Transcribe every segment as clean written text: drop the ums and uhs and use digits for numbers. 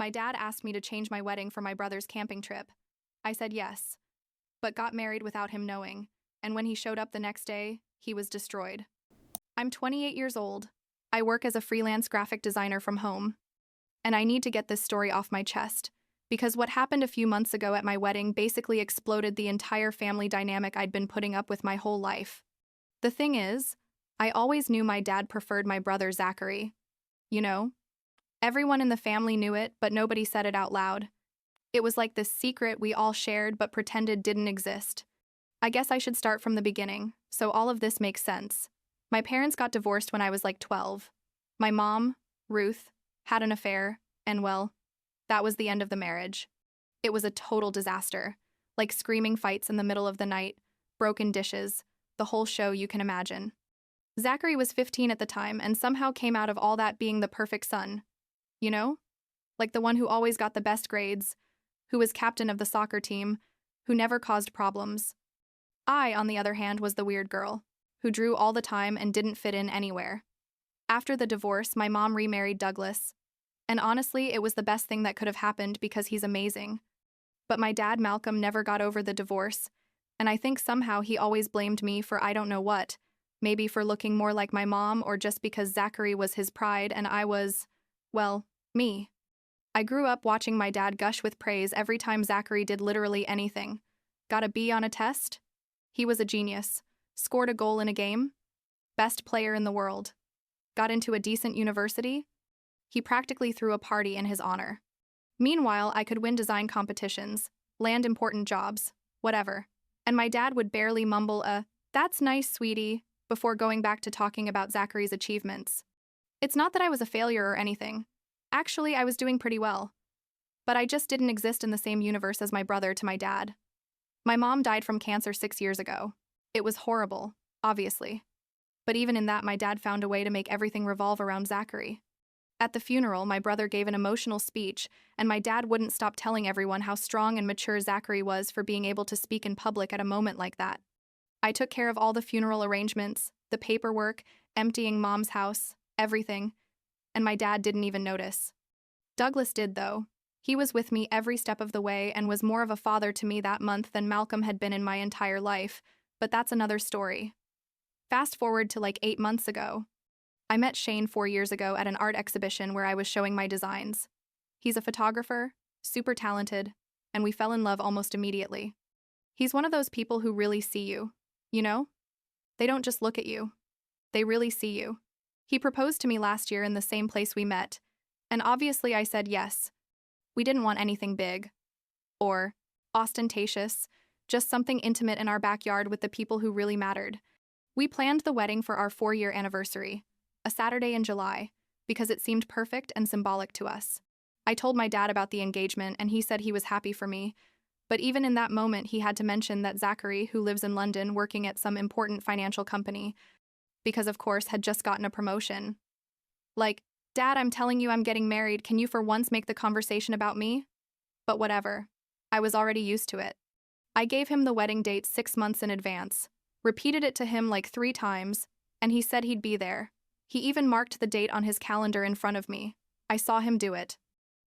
My dad asked me to change my wedding for my brother's camping trip. I said yes, but got married without him knowing, and when he showed up the next day, he was destroyed. I'm 28 years old. I work as a freelance graphic designer from home. And I need to get this story off my chest, because what happened a few months ago at my wedding basically exploded the entire family dynamic I'd been putting up with my whole life. The thing is, I always knew my dad preferred my brother Zachary. You know? Everyone in the family knew it, but nobody said it out loud. It was like this secret we all shared but pretended didn't exist. I guess I should start from the beginning, so all of this makes sense. My parents got divorced when I was like 12. My mom, Ruth, had an affair, and well, that was the end of the marriage. It was a total disaster, like screaming fights in the middle of the night, broken dishes, the whole show you can imagine. Zachary was 15 at the time and somehow came out of all that being the perfect son. You know? Like the one who always got the best grades, who was captain of the soccer team, who never caused problems. I, on the other hand, was the weird girl, who drew all the time and didn't fit in anywhere. After the divorce, my mom remarried Douglas. And honestly, it was the best thing that could have happened because he's amazing. But my dad, Malcolm, never got over the divorce, and I think somehow he always blamed me for I don't know what, maybe for looking more like my mom or just because Zachary was his pride and I was, well, me. I grew up watching my dad gush with praise every time Zachary did literally anything. Got a B on a test? He was a genius. Scored a goal in a game? Best player in the world. Got into a decent university? He practically threw a party in his honor. Meanwhile, I could win design competitions, land important jobs, whatever. And my dad would barely mumble a, "That's nice, sweetie," before going back to talking about Zachary's achievements. It's not that I was a failure or anything. Actually, I was doing pretty well. But I just didn't exist in the same universe as my brother to my dad. My mom died from cancer 6 years ago. It was horrible, obviously. But even in that, my dad found a way to make everything revolve around Zachary. At the funeral, my brother gave an emotional speech, and my dad wouldn't stop telling everyone how strong and mature Zachary was for being able to speak in public at a moment like that. I took care of all the funeral arrangements, the paperwork, emptying mom's house, everything, and my dad didn't even notice. Douglas did, though. He was with me every step of the way and was more of a father to me that month than Malcolm had been in my entire life, but that's another story. Fast forward to like 8 months ago. I met Shane 4 years ago at an art exhibition where I was showing my designs. He's a photographer, super talented, and we fell in love almost immediately. He's one of those people who really see you, you know? They don't just look at you. They really see you. He proposed to me last year in the same place we met, and obviously I said yes. We didn't want anything big or ostentatious, just something intimate in our backyard with the people who really mattered. We planned the wedding for our 4-year anniversary, a Saturday in July, because it seemed perfect and symbolic to us. I told my dad about the engagement, and he said he was happy for me, but even in that moment he had to mention that Zachary, who lives in London working at some important financial company, because of course had just gotten a promotion. Like, "Dad, I'm telling you I'm getting married, can you for once make the conversation about me?" But whatever. I was already used to it. I gave him the wedding date 6 months in advance, repeated it to him like 3 times, and he said he'd be there. He even marked the date on his calendar in front of me. I saw him do it.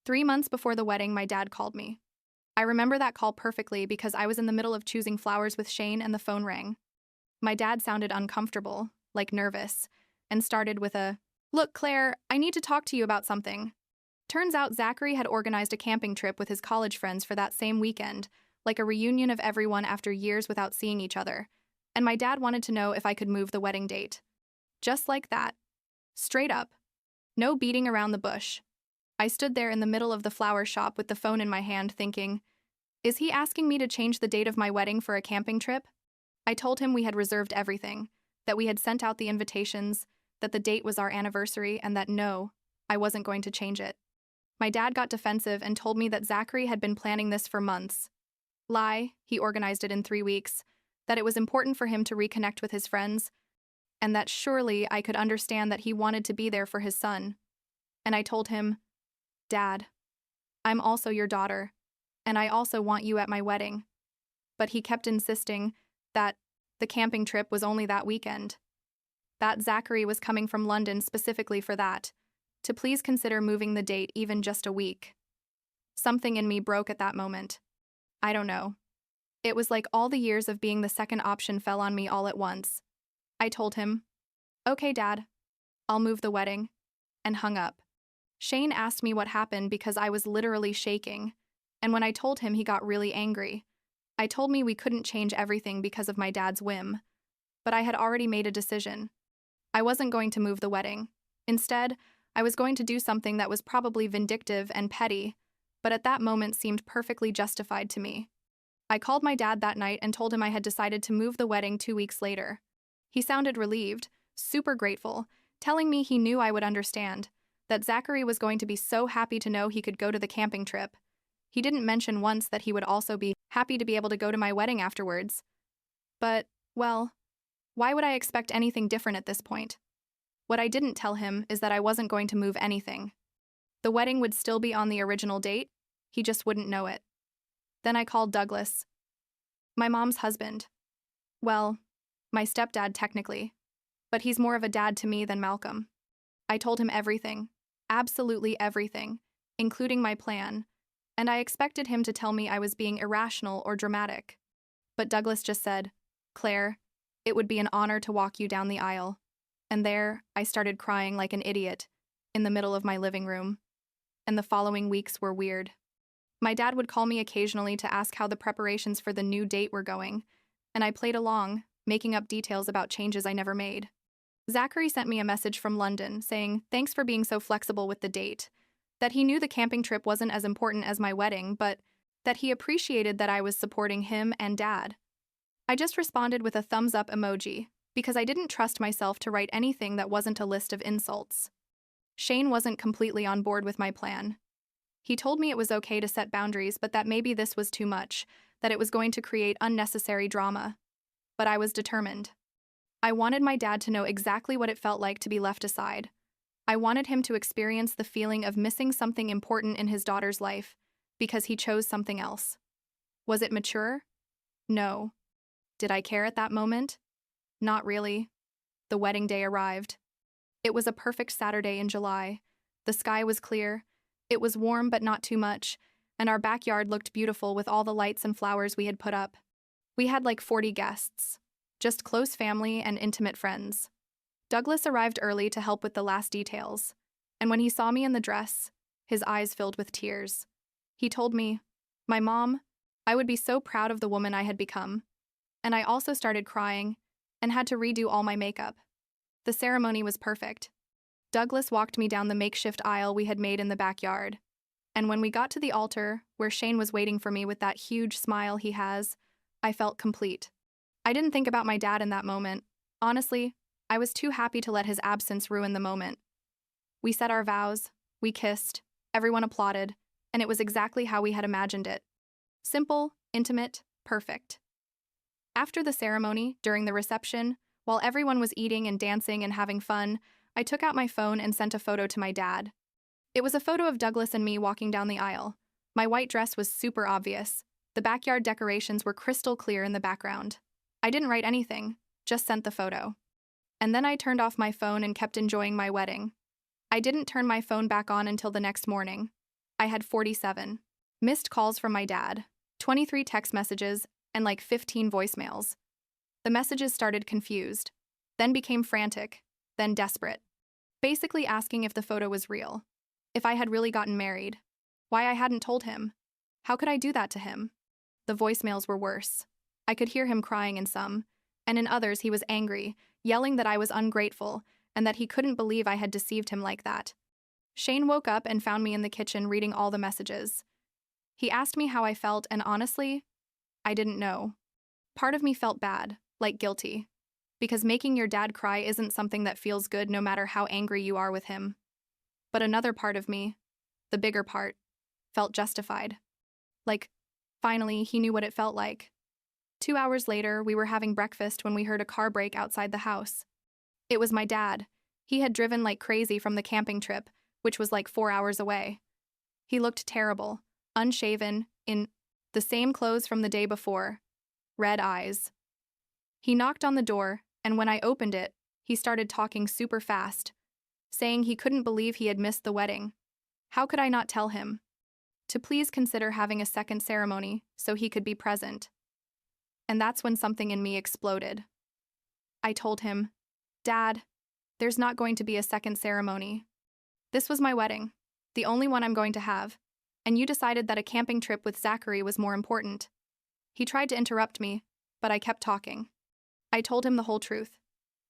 3 months before the wedding, my dad called me. I remember that call perfectly because I was in the middle of choosing flowers with Shane and the phone rang. My dad sounded uncomfortable, like nervous, and started with a, "Look, Claire, I need to talk to you about something." Turns out Zachary had organized a camping trip with his college friends for that same weekend, like a reunion of everyone after years without seeing each other, and my dad wanted to know if I could move the wedding date. Just like that. Straight up. No beating around the bush. I stood there in the middle of the flower shop with the phone in my hand thinking, is he asking me to change the date of my wedding for a camping trip? I told him we had reserved everything, that we had sent out the invitations, that the date was our anniversary, and that no, I wasn't going to change it. My dad got defensive and told me that Zachary had been planning this for months. Lie, he organized it in 3 weeks, that it was important for him to reconnect with his friends, and that surely I could understand that he wanted to be there for his son. And I told him, "Dad, I'm also your daughter, and I also want you at my wedding." But he kept insisting that the camping trip was only that weekend. That Zachary was coming from London specifically for that, to please consider moving the date even just a week. Something in me broke at that moment. I don't know. It was like all the years of being the second option fell on me all at once. I told him, "Okay, Dad, I'll move the wedding," and hung up. Shane asked me what happened because I was literally shaking, and when I told him, he got really angry. I told me we couldn't change everything because of my dad's whim, but I had already made a decision. I wasn't going to move the wedding. Instead, I was going to do something that was probably vindictive and petty, but at that moment seemed perfectly justified to me. I called my dad that night and told him I had decided to move the wedding 2 weeks later. He sounded relieved, super grateful, telling me he knew I would understand, that Zachary was going to be so happy to know he could go to the camping trip. He didn't mention once that he would also be happy to be able to go to my wedding afterwards. But, well, why would I expect anything different at this point? What I didn't tell him is that I wasn't going to move anything. The wedding would still be on the original date, he just wouldn't know it. Then I called Douglas, my mom's husband. Well, my stepdad technically, but he's more of a dad to me than Malcolm. I told him everything, absolutely everything, including my plan, and I expected him to tell me I was being irrational or dramatic. But Douglas just said, "Claire, it would be an honor to walk you down the aisle." And there, I started crying like an idiot, in the middle of my living room. And the following weeks were weird. My dad would call me occasionally to ask how the preparations for the new date were going, and I played along, making up details about changes I never made. Zachary sent me a message from London saying thanks for being so flexible with the date, that he knew the camping trip wasn't as important as my wedding, but that he appreciated that I was supporting him and Dad. I just responded with a thumbs up emoji, because I didn't trust myself to write anything that wasn't a list of insults. Shane wasn't completely on board with my plan. He told me it was okay to set boundaries, but that maybe this was too much, that it was going to create unnecessary drama. But I was determined. I wanted my dad to know exactly what it felt like to be left aside. I wanted him to experience the feeling of missing something important in his daughter's life, because he chose something else. Was it mature? No. Did I care at that moment? Not really. The wedding day arrived. It was a perfect Saturday in July. The sky was clear. It was warm but not too much, and our backyard looked beautiful with all the lights and flowers we had put up. We had like 40 guests, just close family and intimate friends. Douglas arrived early to help with the last details, and when he saw me in the dress, his eyes filled with tears. He told me, "My mom, I would be so proud of the woman I had become." And I also started crying and had to redo all my makeup. The ceremony was perfect. Douglas walked me down the makeshift aisle we had made in the backyard, and when we got to the altar, where Shane was waiting for me with that huge smile he has, I felt complete. I didn't think about my dad in that moment. Honestly, I was too happy to let his absence ruin the moment. We said our vows, we kissed, everyone applauded, and it was exactly how we had imagined it. Simple, intimate, perfect. After the ceremony, during the reception, while everyone was eating and dancing and having fun, I took out my phone and sent a photo to my dad. It was a photo of Douglas and me walking down the aisle. My white dress was super obvious. The backyard decorations were crystal clear in the background. I didn't write anything, just sent the photo. And then I turned off my phone and kept enjoying my wedding. I didn't turn my phone back on until the next morning. I had 47 missed calls from my dad, 23 text messages, and like 15 voicemails. The messages started confused, then became frantic, then desperate. Basically asking if the photo was real, if I had really gotten married, why I hadn't told him. How could I do that to him? The voicemails were worse. I could hear him crying in some, and in others he was angry, yelling that I was ungrateful and that he couldn't believe I had deceived him like that. Shane woke up and found me in the kitchen reading all the messages. He asked me how I felt, and honestly, I didn't know. Part of me felt bad, like guilty, because making your dad cry isn't something that feels good no matter how angry you are with him. But another part of me, the bigger part, felt justified. Like, finally, he knew what it felt like. 2 hours later, we were having breakfast when we heard a car brake outside the house. It was my dad. He had driven like crazy from the camping trip, which was like 4 hours away. He looked terrible, unshaven, in the same clothes from the day before, red eyes. He knocked on the door, and when I opened it, he started talking super fast, saying he couldn't believe he had missed the wedding. How could I not tell him? to please consider having a second ceremony so he could be present. And that's when something in me exploded. I told him, "Dad, there's not going to be a second ceremony. This was my wedding, the only one I'm going to have, and you decided that a camping trip with Zachary was more important." He tried to interrupt me, but I kept talking. I told him the whole truth.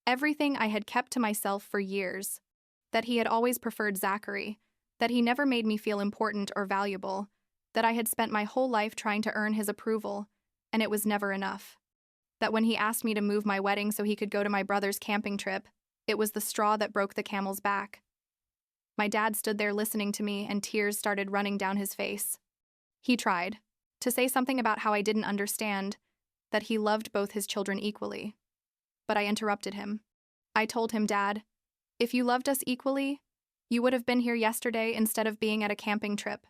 Everything I had kept to myself for years. That he had always preferred Zachary, that he never made me feel important or valuable, that I had spent my whole life trying to earn his approval, and it was never enough. That when he asked me to move my wedding so he could go to my brother's camping trip, it was the straw that broke the camel's back. My dad stood there listening to me, and tears started running down his face. He tried to say something about how I didn't understand, that he loved both his children equally. But I interrupted him. I told him, "Dad, if you loved us equally, you would have been here yesterday instead of being at a camping trip."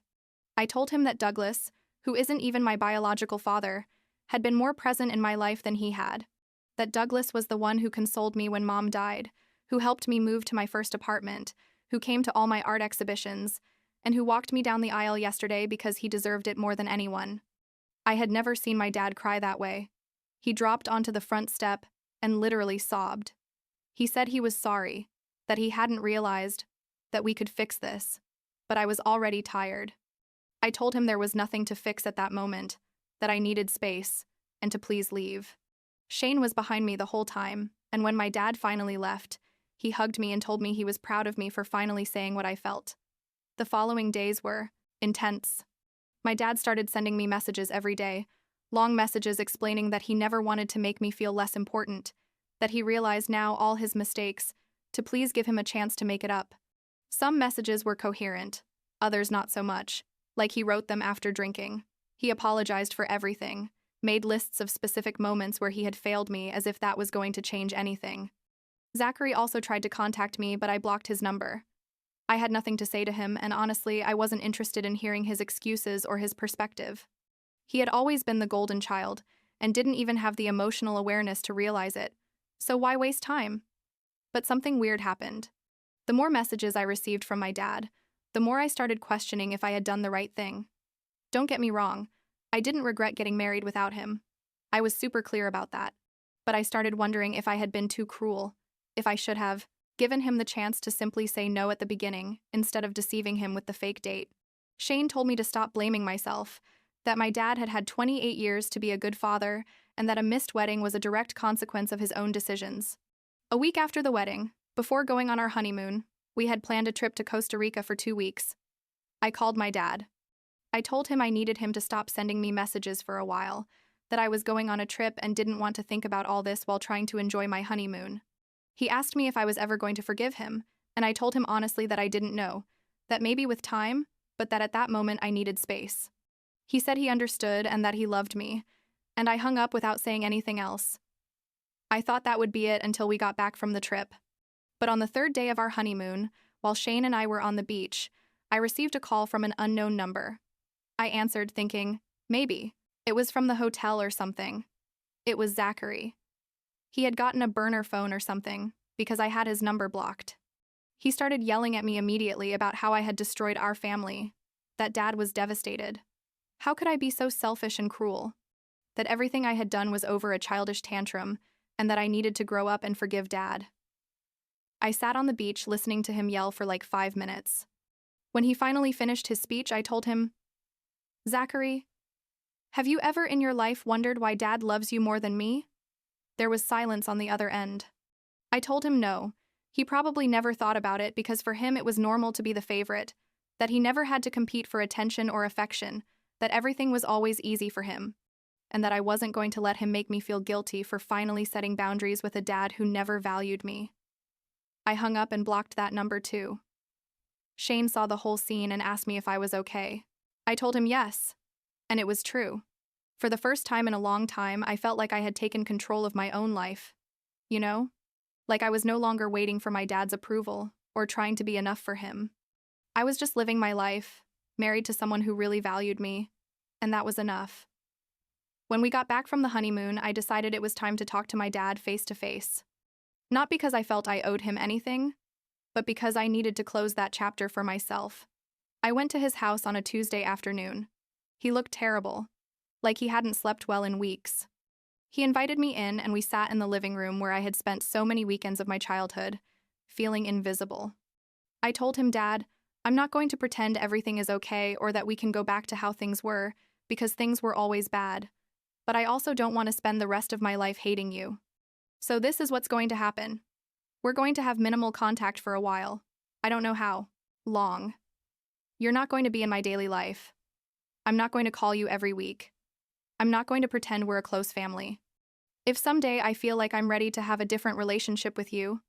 I told him that Douglas, who isn't even my biological father, had been more present in my life than he had. That Douglas was the one who consoled me when Mom died, who helped me move to my first apartment, who came to all my art exhibitions, and who walked me down the aisle yesterday because he deserved it more than anyone. I had never seen my dad cry that way. He dropped onto the front step and literally sobbed. He said he was sorry, that he hadn't realized that we could fix this, but I was already tired. I told him there was nothing to fix at that moment, that I needed space, and to please leave. Shane was behind me the whole time, and when my dad finally left, he hugged me and told me he was proud of me for finally saying what I felt. The following days were intense. My dad started sending me messages every day, long messages explaining that he never wanted to make me feel less important, that he realized now all his mistakes, to please give him a chance to make it up. Some messages were coherent, others not so much, like he wrote them after drinking. He apologized for everything, made lists of specific moments where he had failed me as if that was going to change anything. Zachary also tried to contact me, but I blocked his number. I had nothing to say to him, and honestly, I wasn't interested in hearing his excuses or his perspective. He had always been the golden child, and didn't even have the emotional awareness to realize it, so why waste time? But something weird happened. The more messages I received from my dad, the more I started questioning if I had done the right thing. Don't get me wrong, I didn't regret getting married without him. I was super clear about that. But I started wondering if I had been too cruel, if I should have given him the chance to simply say no at the beginning, instead of deceiving him with the fake date. Shane told me to stop blaming myself, that my dad had had 28 years to be a good father, and that a missed wedding was a direct consequence of his own decisions. A week after the wedding, before going on our honeymoon, we had planned a trip to Costa Rica for 2 weeks. I called my dad. I told him I needed him to stop sending me messages for a while, that I was going on a trip and didn't want to think about all this while trying to enjoy my honeymoon. He asked me if I was ever going to forgive him, and I told him honestly that I didn't know, that maybe with time, but that at that moment I needed space. He said he understood and that he loved me, and I hung up without saying anything else. I thought that would be it until we got back from the trip. But on the 3rd day of our honeymoon, while Shane and I were on the beach, I received a call from an unknown number. I answered thinking, maybe it was from the hotel or something. It was Zachary. He had gotten a burner phone or something, because I had his number blocked. He started yelling at me immediately about how I had destroyed our family, that Dad was devastated. How could I be so selfish and cruel? That everything I had done was over a childish tantrum, and that I needed to grow up and forgive Dad. I sat on the beach listening to him yell for like 5 minutes. When he finally finished his speech, I told him, "Zachary, have you ever in your life wondered why Dad loves you more than me?" There was silence on the other end. I told him no. He probably never thought about it because for him it was normal to be the favorite, that he never had to compete for attention or affection, that everything was always easy for him, and that I wasn't going to let him make me feel guilty for finally setting boundaries with a dad who never valued me. I hung up and blocked that number too. Shane saw the whole scene and asked me if I was okay. I told him yes, and it was true. For the first time in a long time, I felt like I had taken control of my own life. You know? Like I was no longer waiting for my dad's approval or trying to be enough for him. I was just living my life, married to someone who really valued me, and that was enough. When we got back from the honeymoon, I decided it was time to talk to my dad face to face. Not because I felt I owed him anything, but because I needed to close that chapter for myself. I went to his house on a Tuesday afternoon. He looked terrible, like he hadn't slept well in weeks. He invited me in and we sat in the living room where I had spent so many weekends of my childhood, feeling invisible. I told him, "Dad, I'm not going to pretend everything is okay or that we can go back to how things were, because things were always bad. But I also don't want to spend the rest of my life hating you. So this is what's going to happen. We're going to have minimal contact for a while. I don't know how long. You're not going to be in my daily life. I'm not going to call you every week. I'm not going to pretend we're a close family. If someday I feel like I'm ready to have a different relationship with you,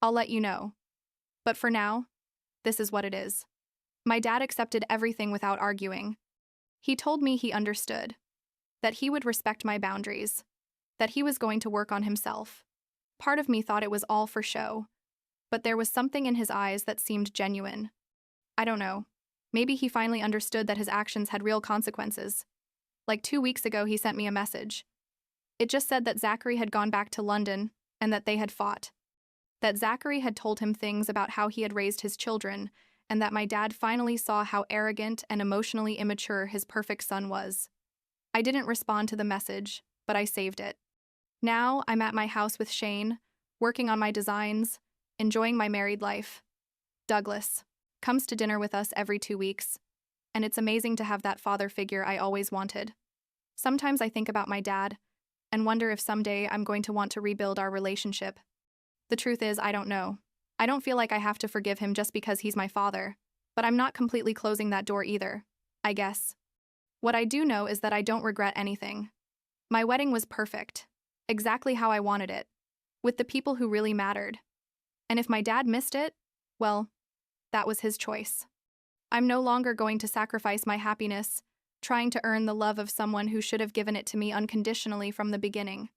I'll let you know. But for now, this is what it is." My dad accepted everything without arguing. He told me he understood, that he would respect my boundaries, that he was going to work on himself. Part of me thought it was all for show, but there was something in his eyes that seemed genuine. I don't know. Maybe he finally understood that his actions had real consequences. Like 2 weeks ago, he sent me a message. It just said that Zachary had gone back to London and that they had fought. That Zachary had told him things about how he had raised his children, and that my dad finally saw how arrogant and emotionally immature his perfect son was. I didn't respond to the message, but I saved it. Now I'm at my house with Shane, working on my designs, enjoying my married life. Douglas comes to dinner with us every 2 weeks, and it's amazing to have that father figure I always wanted. Sometimes I think about my dad and wonder if someday I'm going to want to rebuild our relationship. The truth is, I don't know. I don't feel like I have to forgive him just because he's my father, but I'm not completely closing that door either, I guess. What I do know is that I don't regret anything. My wedding was perfect, exactly how I wanted it, with the people who really mattered. And if my dad missed it, well, that was his choice. I'm no longer going to sacrifice my happiness, trying to earn the love of someone who should have given it to me unconditionally from the beginning.